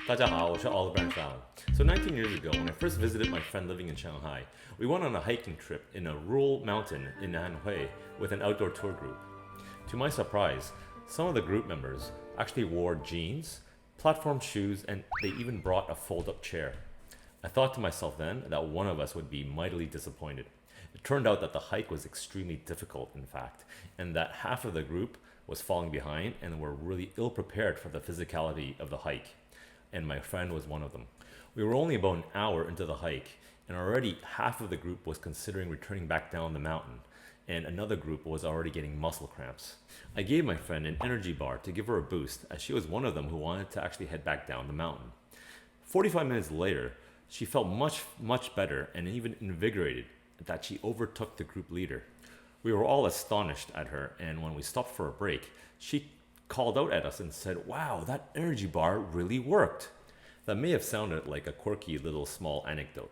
大家好，我是 Oliver and Fallon. So 19 years ago, when I first visited my friend living in Shanghai, we went on a hiking trip in a rural mountain in Anhui with an outdoor tour group. To my surprise, some of the group members actually wore jeans, platform shoes, and they even brought a fold-up chair. I thought to myself then that one of us would be mightily disappointed. It turned out that the hike was extremely difficult, in fact, and that half of the group was falling behind and were really ill prepared for the physicality of the hike. And my friend was one of them. We were only about an hour into the hike, and already half of the group was considering returning back down the mountain, and another group was already getting muscle cramps. I gave my friend an energy bar to give her a boost, as she was one of them who wanted to actually head back down the mountain. 45 minutes later, she felt much better and even invigorated that she overtook the group leader. We were all astonished at her, and when we stopped for a break, she called out at us and said, "Wow, that energy bar really worked." That may have sounded like a quirky little small anecdote,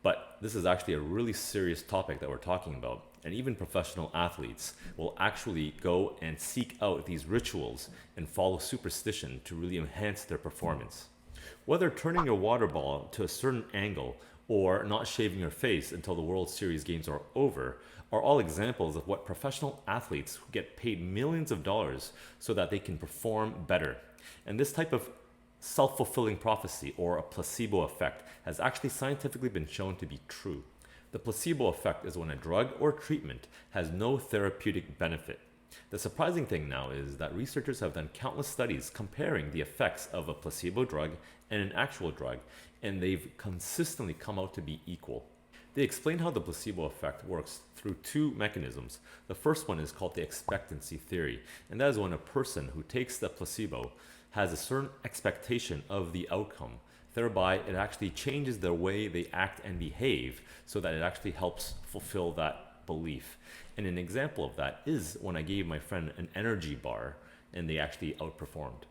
but this is actually a really serious topic that we're talking about, and even professional athletes will actually go and seek out these rituals and follow superstition to really enhance their performance. Whether turning your water ball to a certain angle or not shaving your face until the World Series games are over are all examples of what professional athletes who get paid millions of dollars so that they can perform better. And this type of self-fulfilling prophecy, or a placebo effect, has actually scientifically been shown to be true. The placebo effect is when a drug or treatment has no therapeutic benefit. The surprising thing now is that researchers have done countless studies comparing the effects of a placebo drug and an actual drug, and they've consistently come out to be equal. They explain how the placebo effect works through two mechanisms. The first one is called the expectancy theory, and that is when a person who takes the placebo has a certain expectation of the outcome. Thereby, it actually changes the way they act and behave so that it actually helps fulfill that belief. And an example of that is when I gave my friend an energy bar and they actually outperformed.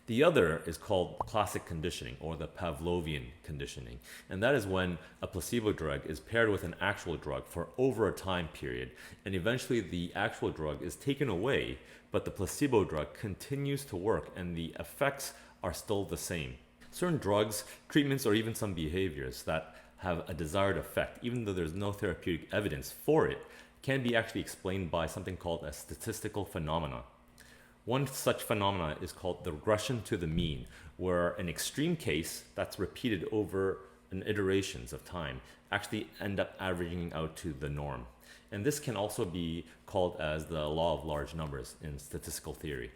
The other is called classic conditioning, or the Pavlovian conditioning, and that is when a placebo drug is paired with an actual drug for over a time period, and eventually the actual drug is taken away, but the placebo drug continues to work and the effects are still the same. Certain drugs, treatments, or even some behaviors that have a desired effect, even though there's no therapeutic evidence for it, can be actually explained by something called a statistical phenomena. One such phenomena is called the regression to the mean, where an extreme case that's repeated over an iterations of time actually end up averaging out to the norm. And this can also be called as the law of large numbers in statistical theory.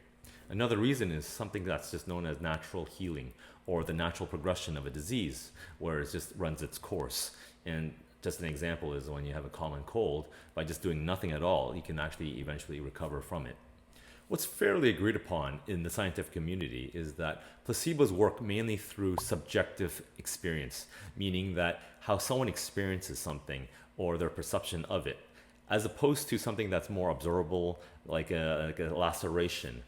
Another reason is something that's just known as natural healing, or the natural progression of a disease, where it just runs its course. And just an example is when you have a common cold, by just doing nothing at all, you can actually eventually recover from it. What's fairly agreed upon in the scientific community is that placebos work mainly through subjective experience, meaning that how someone experiences something or their perception of it, as opposed to something that's more observable, like a laceration,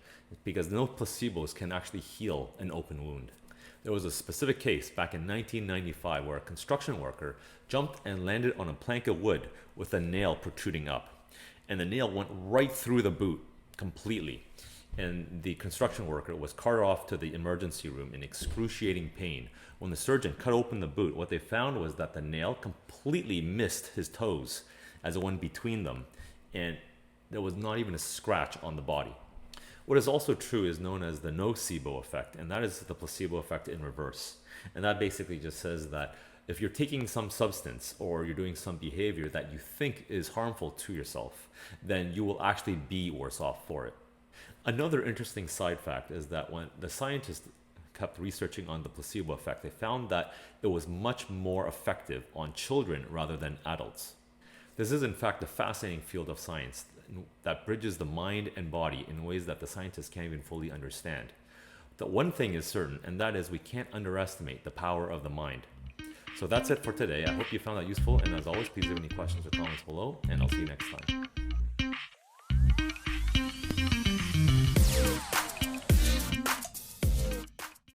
because no placebos can actually heal an open wound. There was a specific case back in 1995 where a construction worker jumped and landed on a plank of wood with a nail protruding up, and the nail went right through the boot completely, and the construction worker was carted off to the emergency room in excruciating pain. When the surgeon cut open the boot, what they found was that the nail completely missed his toes as it went between them, and there was not even a scratch on the body. What is also true is known as the nocebo effect, and that is the placebo effect in reverse. And that basically just says that if you're taking some substance or you're doing some behavior that you think is harmful to yourself, then you will actually be worse off for it. Another interesting side fact is that when the scientists kept researching on the placebo effect, they found that it was much more effective on children rather than adults. This is in fact a fascinating field of science that bridges the mind and body in ways that the scientists can't even fully understand. The one thing is certain, and that is we can't underestimate the power of the mind. So that's it for today. I hope you found that useful, and as always, please leave any questions or comments below, and I'll see you next time.